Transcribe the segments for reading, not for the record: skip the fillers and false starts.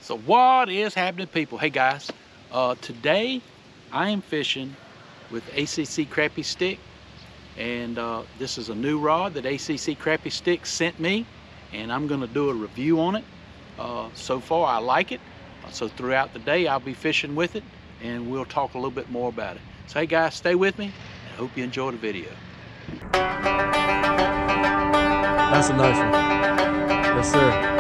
So what is happening, people? Hey guys, today I am fishing with ACC Crappie Stix, and this is a new rod that ACC Crappie Stix sent me, and I'm going to do a review on it. So far I like it, so throughout the day I'll be fishing with it, and we'll talk a little bit more about it. So hey guys, stay with me, and I hope you enjoy the video. That's a nice one. Yes, sir.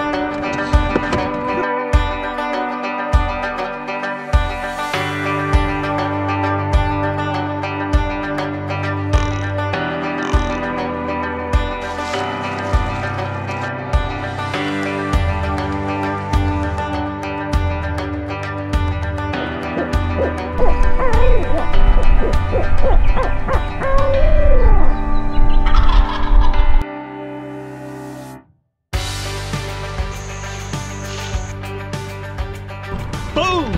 Boom!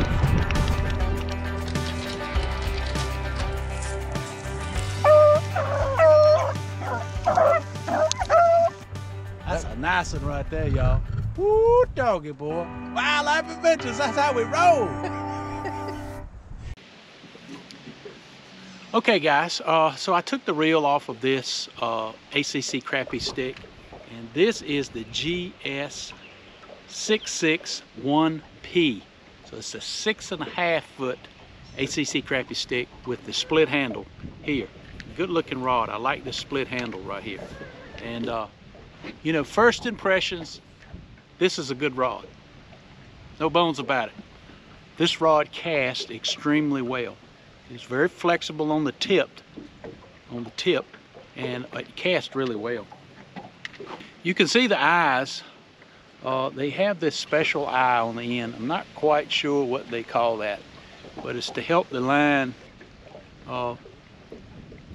That's a nice one right there, y'all. Woo, doggy boy. Wildlife Adventures, that's how we roll. Okay guys, so I took the reel off of this ACC Crappie Stix, and this is the GS661P. So it's a 6.5 foot ACC Crappie Stix with the split handle here. Good looking rod. I like this split handle right here. And you know, first impressions, this is a good rod. No bones about it. This rod casts extremely well. It's very flexible on the tip, and it casts really well. You can see the eyes. They have this special eye on the end. I'm not quite sure what they call that, but it's to help the line. You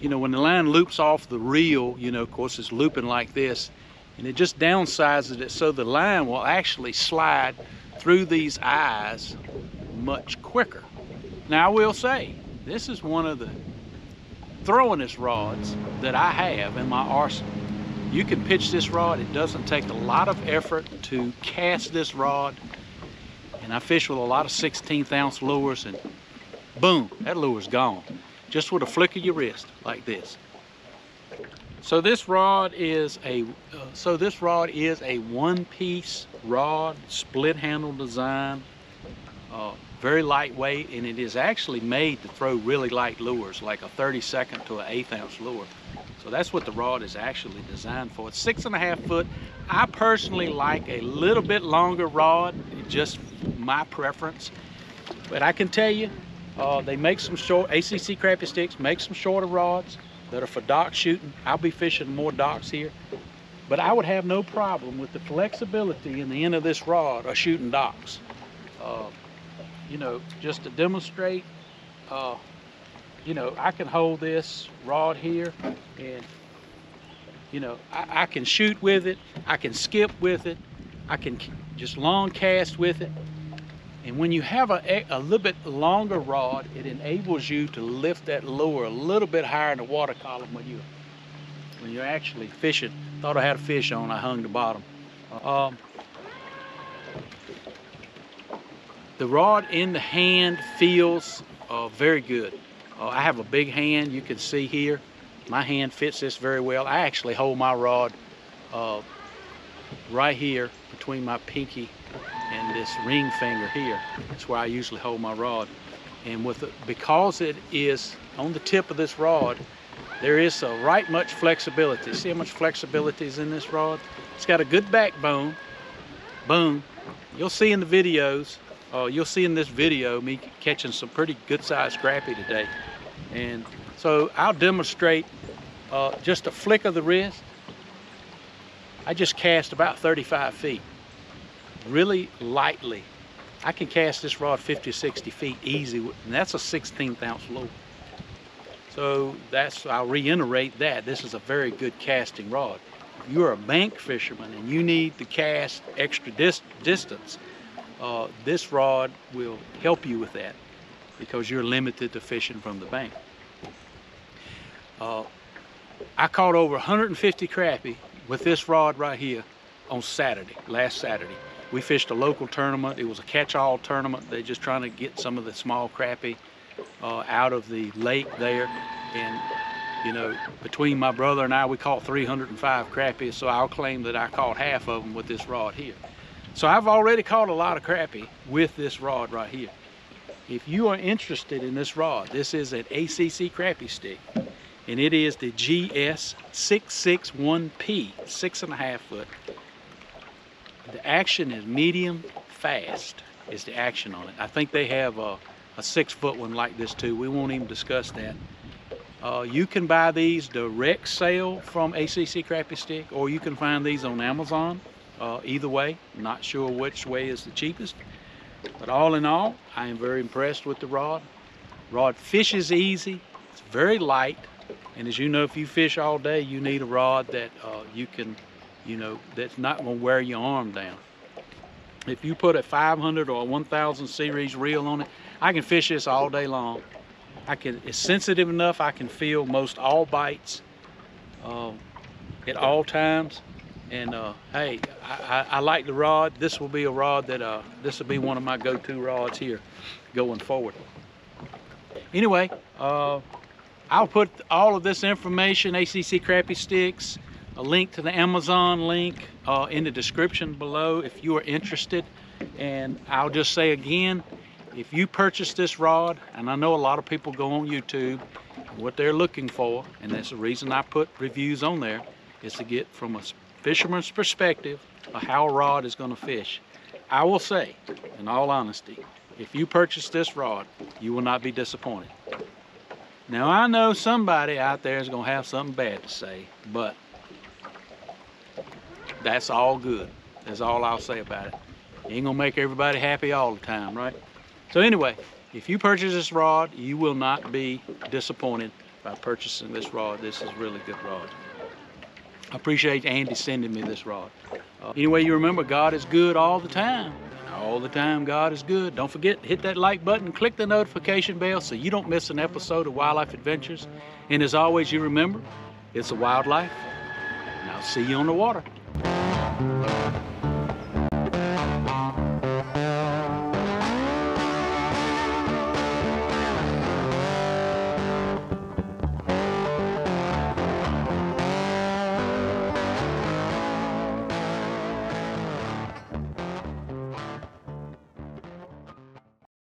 know, when the line loops off the reel, you know, of course it's looping like this, and it just downsizes it so the line will actually slide through these eyes much quicker. Now I will say, this is one of the throwingest rods that I have in my arsenal. You can pitch this rod. It doesn't take a lot of effort to cast this rod. And I fish with a lot of 16th ounce lures, and boom, that lure's gone. Just with a flick of your wrist like this. So this rod is a one-piece rod, split handle design. Very lightweight, and it is actually made to throw really light lures, like a 32nd to an 1/8 ounce lure. So that's what the rod is actually designed for. It's 6.5 foot. I personally like a little bit longer rod, just my preference. But I can tell you, they make some short, ACC Crappie Stix makes some shorter rods that are for dock shooting. I'll be fishing more docks here. But I would have no problem with the flexibility in the end of this rod of shooting docks. You know, just to demonstrate, you know, I can hold this rod here, and you know, I can shoot with it, I can skip with it, I can just long cast with it. And when you have a little bit longer rod, it enables you to lift that lure a little bit higher in the water column when you're actually fishing. Thought I had a fish on, I hung the bottom. The rod in the hand feels very good. I have a big hand, you can see here. My hand fits this very well. I actually hold my rod right here between my pinky and this ring finger here. That's where I usually hold my rod. And with it, because it is on the tip of this rod, there is right much flexibility. See how much flexibility is in this rod? It's got a good backbone. Boom. You'll see in the videos. You'll see in this video me catching some pretty good sized crappie today. And so I'll demonstrate just a flick of the wrist. I just cast about 35 feet, really lightly. I can cast this rod 50 or 60 feet easy, and that's a 16th ounce lure. So I'll reiterate that. This is a very good casting rod. If you're a bank fisherman and you need to cast extra distance, this rod will help you with that because you're limited to fishing from the bank. I caught over 150 crappie with this rod right here on Saturday, last Saturday. We fished a local tournament. It was a catch-all tournament. They're just trying to get some of the small crappie out of the lake there. And you know, between my brother and I, we caught 305 crappie, so I'll claim that I caught half of them with this rod here. So I've already caught a lot of crappie with this rod right here. If you are interested in this rod, this is an ACC Crappie Stick, and it is the GS661P, 6.5 foot. The action is medium fast is the action on it. I think they have a 6 foot one like this too. We won't even discuss that. You can buy these direct sale from ACC Crappie Stick, or you can find these on Amazon. Either way, not sure which way is the cheapest. But all in all, I am very impressed with the rod. Rod fishes easy, it's very light, and as you know, if you fish all day, you need a rod that you can, you know, that's not going to wear your arm down. If you put a 500 or a 1000 series reel on it, I can fish this all day long. It's sensitive enough, I can feel most all bites at all times. And hey, I like the rod. This will be a rod that, this will be one of my go-to rods here going forward. Anyway, I'll put all of this information, ACC Crappie Sticks, a link to the Amazon link in the description below if you are interested. And I'll just say again, if you purchase this rod, and I know a lot of people go on YouTube, what they're looking for, and that's the reason I put reviews on there, is to get from a fisherman's perspective of how a rod is going to fish. I will say, in all honesty, if you purchase this rod, you will not be disappointed. Now I know somebody out there is going to have something bad to say, but that's all good. That's all I'll say about it. Ain't gonna make everybody happy all the time, right? So anyway, if you purchase this rod, you will not be disappointed by purchasing this rod. This is really good rod. I appreciate Andy sending me this rod. Anyway, you remember, God is good all the time. All the time, God is good. Don't forget, hit that like button, click the notification bell so you don't miss an episode of Wildlife Adventures. And as always, you remember, it's a wildlife, and I'll see you on the water.